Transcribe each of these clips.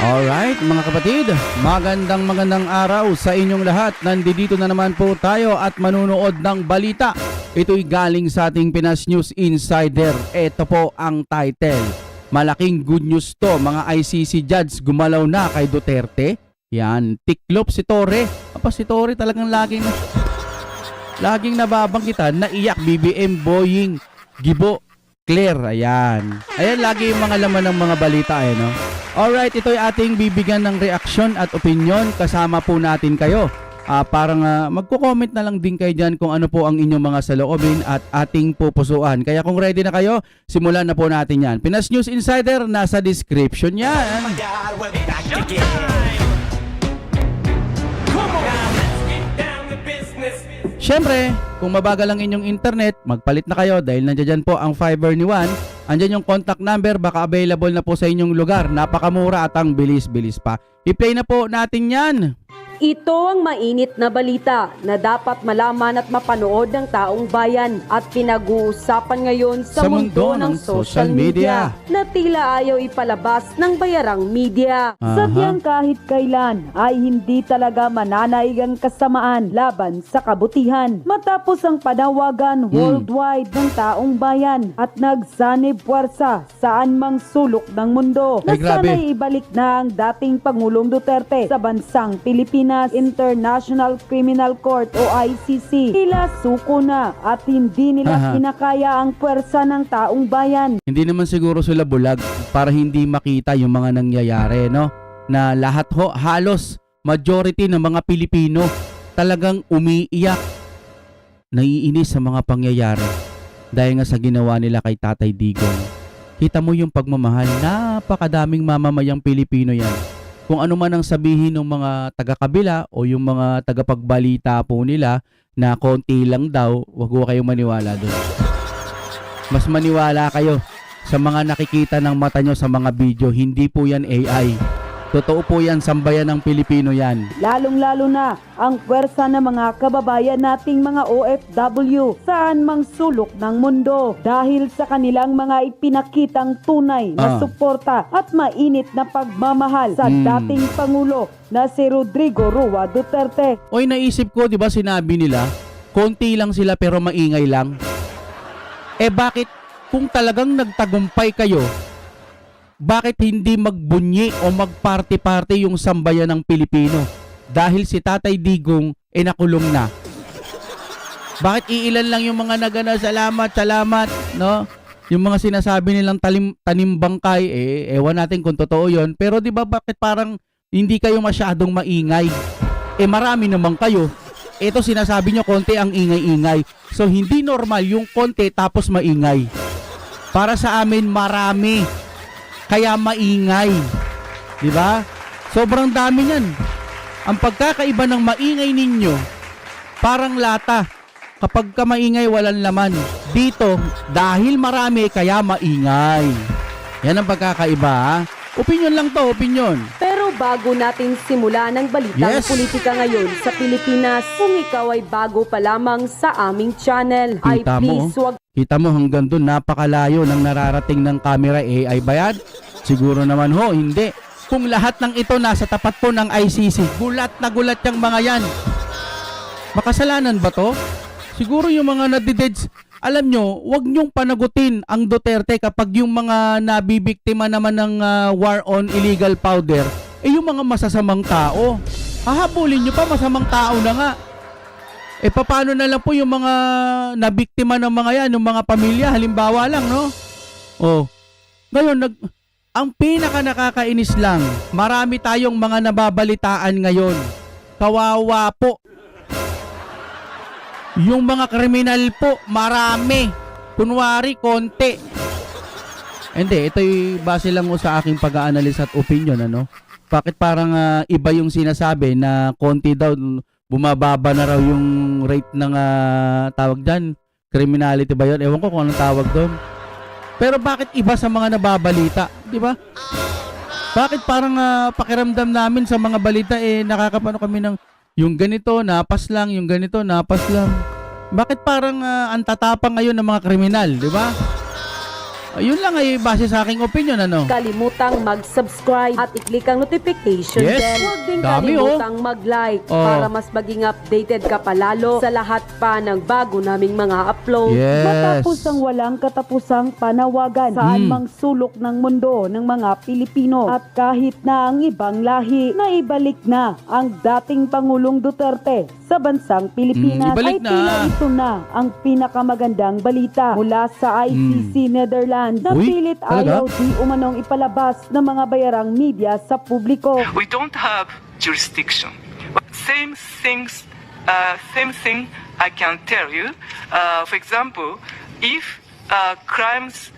Alright mga kapatid, magandang araw sa inyong lahat. Nandito na naman po tayo at manunood ng balita. Ito'y galing sa ating Pinas News Insider. Ito po ang title. Malaking good news to, mga ICC judge gumalaw na kay Duterte. Yan, tiklop si Torre. Si Torre talagang laging nababanggitan, naiyak. BBM, Boying, Gibo, Claire. Ayan, lagi yung mga laman ng mga balita no? Alright, ito ay ating bibigyan ng reaksyon at opinion. Kasama po natin kayo. Parang magko-comment na lang din kayo dyan kung ano po ang inyong mga saloobin at ating pupusuan. Kaya kung ready na kayo, simulan na po natin yan. Pinas News Insider, nasa description yan. Siyempre, kung mabagal ang inyong internet, magpalit na kayo dahil nandiyan po ang Fiverr ni Juan. Andyan yung contact number, baka available na po sa inyong lugar. Napakamura at ang bilis-bilis pa. I-play na po natin yan. Ito ang mainit na balita na dapat malaman at mapanood ng taong bayan at pinag-uusapan ngayon sa mundo ng social media na tila ayaw ipalabas ng bayarang media. Sadyang kahit kailan ay hindi talaga mananaig ang kasamaan laban sa kabutihan. Matapos ang panawagan worldwide ng taong bayan at nagsanib puwersa saan mang sulok ng mundo na sana'y ibalik na ang dating Pangulong Duterte sa bansang Pilipinas. International Criminal Court o ICC. Tila suko na at hindi nila kinakaya ang puwersa ng taong bayan. Hindi naman siguro sila bulag para hindi makita yung mga nangyayari, no? Na lahat halos majority ng mga Pilipino talagang umiiyak, naiinis sa mga pangyayari dahil nga sa ginawa nila kay Tatay Digong. Kita mo yung pagmamahal, napakadaming mamamayang Pilipino yan. Kung ano man ang sabihin ng mga taga-kabila o yung mga tagapagbalita po nila na konti lang daw, wag ko kayong maniwala doon. Mas maniwala kayo sa mga nakikita ng mata nyo sa mga video. Hindi po yan AI. Totoo po yan, sambayan ng Pilipino yan. Lalong-lalo na ang puwersa ng mga kababayan nating mga OFW saan mang sulok ng mundo dahil sa kanilang mga ipinakitang tunay na suporta at mainit na pagmamahal sa dating Pangulo na si Rodrigo Roa Duterte. Oy, naisip ko, di ba sinabi nila, konti lang sila pero maingay lang. Bakit kung talagang nagtagumpay kayo, bakit hindi magbunyi o magparty-party yung sambayan ng Pilipino? Dahil si Tatay Digong nakulong na. Bakit iilan lang yung mga nagana, salamat, no? Yung mga sinasabi nilang tanim bangkay, ewan natin kung totoo yon. Pero di ba bakit parang hindi kayo masyadong maingay? Marami naman kayo. Ito sinasabi nyo, konti ang ingay-ingay. So hindi normal yung konti tapos maingay. Para sa amin, marami. Kaya maingay. Di ba? Sobrang dami niyan. Ang pagkakaiba ng maingay ninyo, parang lata. Kapag ka maingay, walang laman. Dito, dahil marami, kaya maingay. Yan ang pagkakaiba. Opinyon lang to, opinyon. Pero bago natin simula ng balitang politika ngayon sa Pilipinas, kung ikaw ay bago pa lamang sa aming channel, ay please wag... Kita mo hanggang doon, napakalayo ng nararating ng camera. AI ba yan? Siguro naman hindi. Kung lahat ng ito nasa tapat po ng ICC, gulat na gulat yung mga yan. Makasalanan ba to? Siguro yung mga nadideds, alam nyo, wag nyong panagutin ang Duterte kapag yung mga nabibiktima naman ng war on illegal powder, yung mga masasamang tao. Hahabulin nyo pa, masamang tao na nga. Paano na lang po yung mga nabiktima ng mga yan, yung mga pamilya, halimbawa lang, no? Ngayon, ang pinaka nakakainis lang, marami tayong mga nababalitaan ngayon. Kawawa po. Yung mga kriminal po, marami. Kunwari, konti. Hindi, ito'y base lang sa aking pag-aanalisa at opinion, ano? Bakit parang iba yung sinasabi na konti daw, bumababa na raw yung rate ng tawag dyan, criminality ba yun? Ewan ko kung anong tawag doon. Pero bakit iba sa mga nababalita? Di ba? Bakit parang pakiramdam namin sa mga balita nakakapano kami ng yung ganito, napas lang, yung ganito, napas lang. Bakit parang ang tatapang ngayon ng mga kriminal, di ba? Ayun lang ay base sa aking opinion, ano? Kalimutang mag-subscribe at i-click ang notification Yes. bell. Huwag din Dami, kalimutang mag-like para mas maging updated ka palalo sa lahat pa ng bago naming mga upload. Yes. Matapos ang walang katapusang panawagan saan mang sulok ng mundo ng mga Pilipino at kahit na ang ibang lahi na ibalik na ang dating Pangulong Duterte sa bansang Pilipinas ibalik ay na. tila ito na ang pinakamagandang balita mula sa ICC Netherlands na Uy, pilit talaga? ayaw di umanong ipalabas ng mga bayarang media sa publiko. We don't have jurisdiction. But same thing I can tell you. For example, if crimes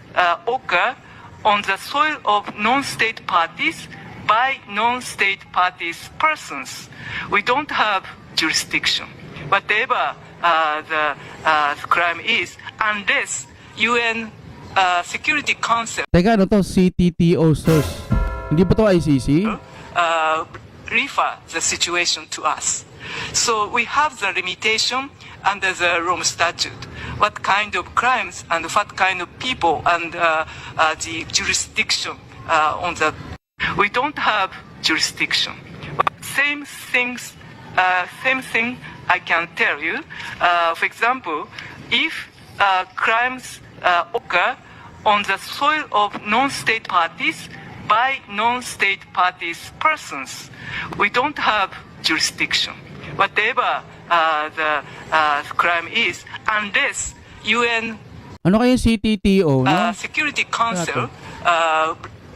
occur on the soil of non-state parties by non-state parties persons, we don't have jurisdiction. Whatever the crime is, unless UN Security Council Teka, ano to? CTTO source. Hindi ba to ICC? refer the situation to us. So we have the limitation under the Rome Statute. What kind of crimes and what kind of people and the jurisdiction on the. We don't have jurisdiction. Same thing I can tell you. For example, if crimes occur on the soil of non-state parties by non-state parties persons, we don't have jurisdiction. Whatever the crime is, unless UN Ano kaya CTTO, no? Security Council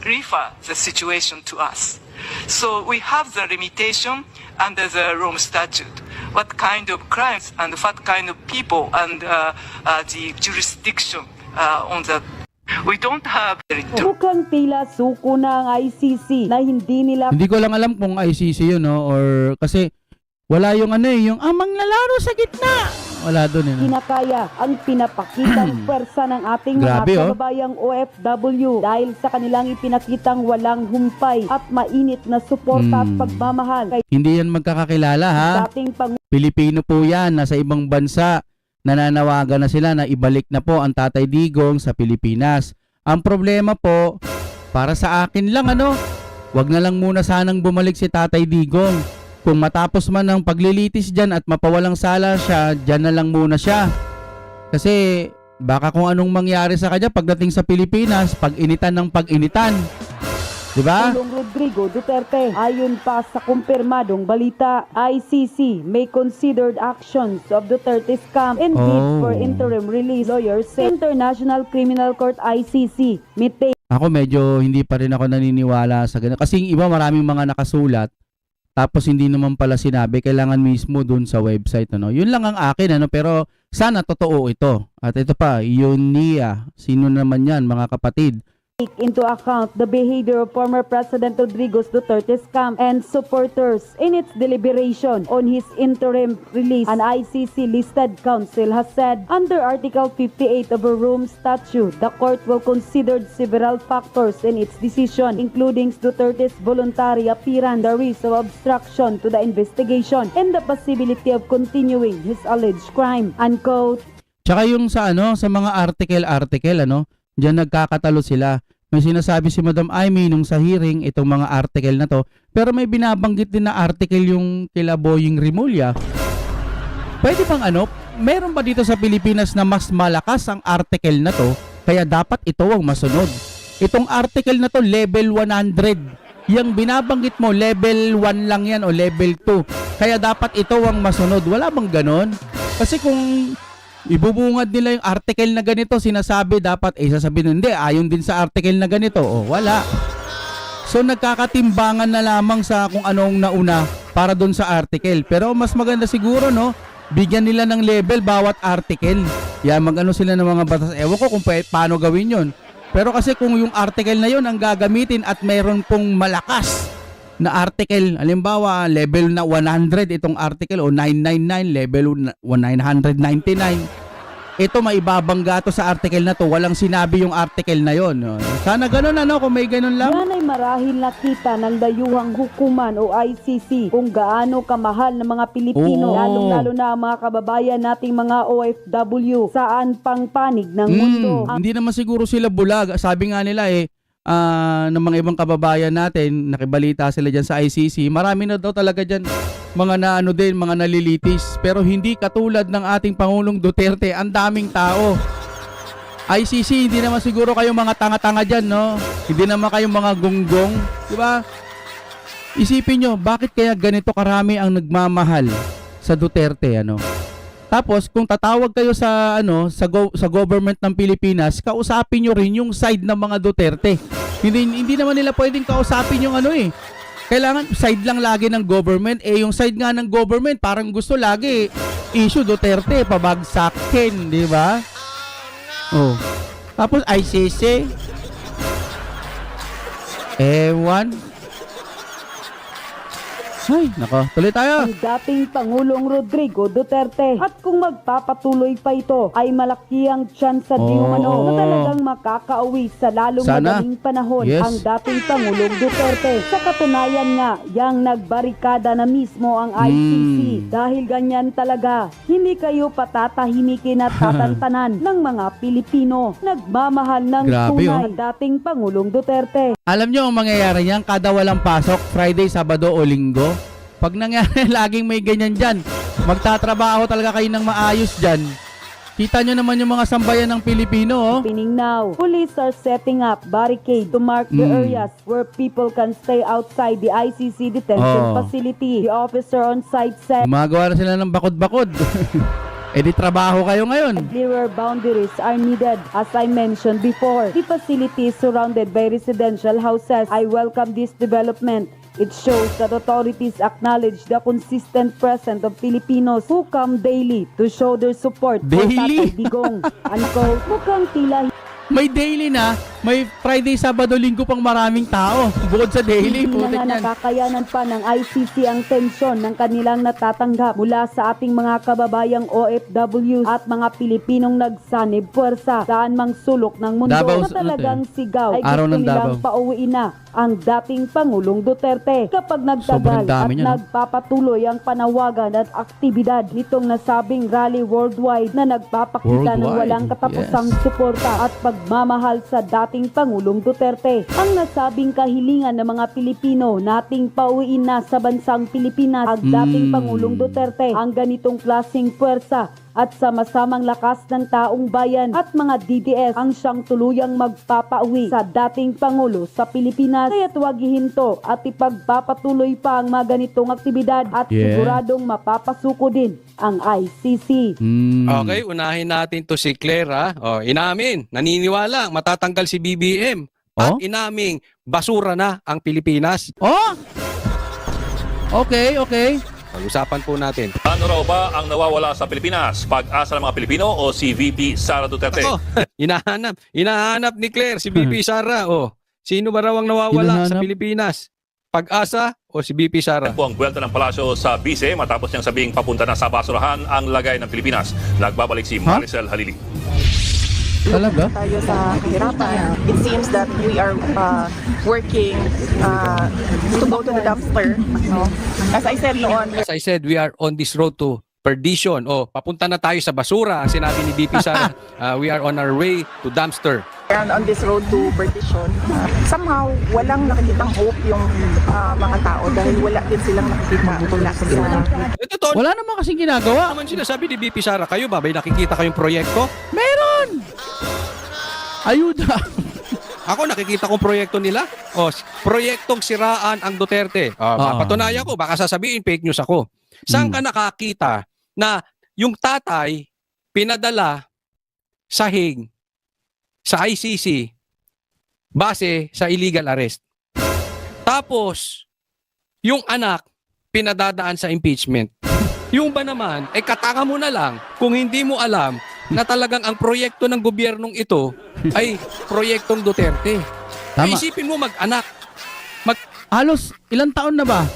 refer the situation to us. So we have the limitation under the Rome Statute. What kind of crimes and what kind of people and the jurisdiction on the. We don't have territory. Mukhang tila suko na ang ICC na hindi nila Hindi ko lang alam kung ICC yun, no? Or kasi wala yung ano eh, yung amang lalaro sa gitna. Wala doon eh. No? kinakaya ang pinapakitang pwersa ng ating Grabe, mga oh. kababayang OFW dahil sa kanilang ipinakitang walang humpay at mainit na suporta at pagmamahal kay Hindi yan magkakakilala, ha? dating Pilipino po yan, nasa ibang bansa. Nananawagan na sila na ibalik na po ang Tatay Digong sa Pilipinas. Ang problema po, para sa akin lang ano, wag na lang muna sanang bumalik si Tatay Digong. Kung matapos man ang paglilitis dyan at mapawalang sala siya, dyan na lang muna siya. Kasi baka kung anong mangyari sa kanya pagdating sa Pilipinas, pag-initan ng pag-initan. Diba? Pangulong Rodrigo Duterte. Ayon pa sa kumpirmadong balita, ICC may considered actions of Duterte's camp and bid for interim release. Lawyers say International Criminal Court ICC may take Ako medyo hindi pa rin ako naniniwala sa ganun. Kasi yung iba maraming mga nakasulat, tapos hindi naman pala sinabi, kailangan mismo dun sa website. Ano? Yun lang ang akin, ano? Pero sana totoo ito. At ito pa, Ionia. Sino naman yan, mga kapatid? into account the behavior of former President Rodrigo Duterte's camp and supporters in its deliberation on his interim release. An ICC-listed council has said under Article 58 of a Rome Statute, the court will consider several factors in its decision, including Duterte's voluntary appearance, the risk of obstruction to the investigation, and the possibility of continuing his alleged crime. Unquote. Tsaka yung sa sa mga article diyan nagkakatalo sila. May sinasabi si Madam Amy nung sa hearing itong mga article na to, pero may binabanggit din na article yung kila Boying Rimulya. Pwede bang meron ba dito sa Pilipinas na mas malakas ang article na to, kaya dapat ito ang masunod? Itong article na to level 100. Yung binabanggit mo level 1 lang yan o level 2. Kaya dapat ito ang masunod. Wala bang ganon? Kasi kung ibubungad nila yung article na ganito, sinasabi dapat, sasabihin, hindi, ayon din sa article na ganito. Wala. So, nagkakatimbangan na lamang sa kung anong nauna para doon sa article. Pero mas maganda siguro, bigyan nila ng level bawat article. Yan, sila ng mga batas. Ewan ko kung paano gawin yon. Pero kasi kung yung article na yon ang gagamitin at mayroon pong malakas na article, halimbawa level na 100 itong article o 999, level 999. ito maibabangga to sa article na to. Walang sinabi yung article na yon. Sana ganun kung may ganun lang. Yan ay marahil nakita ng dayuhang hukuman o ICC kung gaano kamahal ng mga Pilipino, Oo. lalong-lalo na ang mga kababayan nating mga OFW saan pang panig ng mundo. Hindi naman siguro sila bulag. Sabi nga nila ng mga ibang kababayan natin, nakibalita sila dyan sa ICC, marami na daw talaga dyan mga mga nalilitis. Pero hindi katulad ng ating Pangulong Duterte, ang daming tao. ICC, hindi naman siguro kayo mga tanga-tanga dyan, no? Hindi naman kayo mga gonggong, di ba? Isipin nyo, bakit kaya ganito karami ang nagmamahal sa Duterte, ano? Tapos kung tatawag kayo sa sa government ng Pilipinas, kausapin nyo rin yung side ng mga Duterte. Hindi naman nila pwedeng kausapin yung kailangan side lang lagi ng government. Yung side nga ng government parang gusto lagi issue Duterte, pabagsakin, di ba? Oh. Tapos ICC. Ewan. Ay, nako. Tuloy tayo. Ang dating Pangulong Rodrigo Duterte. At kung magpapatuloy pa ito, ay malaki ang tsansa di umano na talagang makakauwi sa lalong Sana. madaling panahon Yes. ang dating Pangulong Duterte. Sa katunayan nga, yang nagbarikada na mismo ang ICC. Dahil ganyan talaga, hindi kayo patatahimikin at tatantanan ng mga Pilipino. Nagmamahal ng Grabe, tunay ang dating Pangulong Duterte. Alam nyo ang mangyayari niyan, kada walang pasok, Friday, Sabado o Linggo, pag nangyari, laging may ganyan dyan. Magtatrabaho talaga kayo ng maayos dyan. Kita nyo naman yung mga sambayan ng Pilipino, oh. Happening now. Police are setting up barricade to mark the areas where people can stay outside the ICC detention facility. The officer on site said Gumagawa na sila ng bakod-bakod. Di trabaho kayo ngayon. clearer boundaries are needed. As I mentioned before, the facility is surrounded by residential houses. I welcome this development. It shows that authorities acknowledge the consistent presence of Filipinos who come daily to show their support for Daily? Tatay Digong. Unquote, mukhang tila May daily na, may Friday, Sabado, Linggo pang maraming tao. Bukod sa daily, hindi na putik nga yan. nakakayanan pa ng ICC ang tensyon ng kanilang natatanggap mula sa ating mga kababayang OFW at mga Pilipinong nagsanib puwersa saan mang sulok ng mundo Davao, na talagang sigaw ay Araw gusto ng nilang Davao. pauwiin na ang dating Pangulong Duterte. Kapag Sobrang nagtagal dami at niya, no? nagpapatuloy ang panawagan at aktibidad nitong nasabing rally worldwide na nagpapakita ng Worldwide, walang katapusang yes. suporta at pagmamahal sa dating Pangulong Duterte. Ang nasabing kahilingan ng mga Pilipino nating pauwiin na sa bansang Pilipinas ang dating Pangulong Duterte. Ang ganitong klaseng puwersa at sama-samang lakas ng taong bayan at mga DDS ang siyang tuluyang magpapauwi sa dating Pangulo sa Pilipinas. Kaya't huwag ihinto at ipagpapatuloy pa ang mga ganitong aktibidad at Yeah. siguradong mapapasuko din ang ICC. Okay, unahin natin to si Claire, ha? Inamin, naniniwala, matatanggal si BBM. At inaming, basura na ang Pilipinas. Oh! Okay. Pag-usapan po natin. Ano raw ba ang nawawala sa Pilipinas? Pag-asa ng mga Pilipino o si VP Sara Duterte? Ako, hinahanap ni Claire, si BP Sara. Sino ba raw ang nawawala sa Hinahanap? Pilipinas? Pag-asa o si BP Sara? Po ang buwelta ng palasyo sa Bise matapos niyang sabing papunta na sa basurahan ang lagay ng Pilipinas. Nagbabalik si Maricel Halili. Talaga? tayo sa kahirapan. It seems that we are working to go to the dumpster. No? As I said noon, As I said, we are on this road to perdition. Papunta na tayo sa basura. Ang sinabi ni BP Sara, we are on our way to dumpster. we're on this road to perdition. Somehow, walang nakikitang hope yung mga tao dahil wala din silang nakikita mula sa Totoo Wala naman kasing ginagawa. naman sinasabi ni BP Sara. Kayo ba? May nakikita kayong proyekto? Meron! Ayuda. Ako nakikita kong proyekto nila. Proyektong siraan ang Duterte. Patunayan ko, baka sasabihin fake news ako. Saan ka nakakita na yung tatay pinadala sa Hague, sa ICC, base sa illegal arrest? Tapos, yung anak, pinadadaan sa impeachment. Yung ba naman, kataka mo na lang kung hindi mo alam na talagang ang proyekto ng gobyernong ito ay proyektong Duterte. Tama. Isipin mo mag-anak. Halos ilang taon na ba?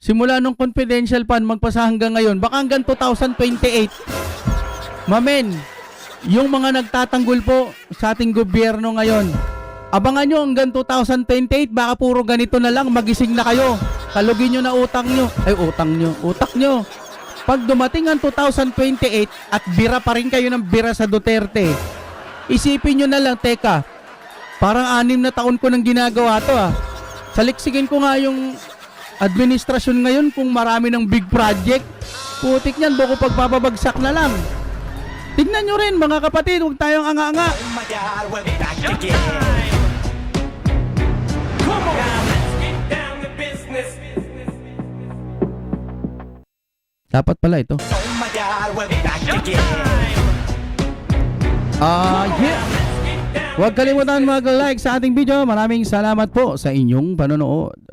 Simula nung confidential fund magpasa hanggang ngayon, baka hanggang 2028. Mamen, yung mga nagtatanggol po sa ating gobyerno ngayon, abangan nyo hanggang 2028, baka puro ganito na lang, magising na kayo. Kalugin nyo na utak nyo. Pag dumating ang 2028 at bira pa rin kayo ng bira sa Duterte, isipin nyo na lang, teka, parang 6 na taon ko nang ginagawa to Saliksikin ko nga yung administrasyon ngayon kung marami ng big project. Putik niyan, buko pagpapabagsak na lang. Tignan nyo rin mga kapatid, huwag tayong anga-anga. Dapat pala ito. Yeah. Huwag kalimutan mag-like sa ating video. Maraming salamat po sa inyong panonood.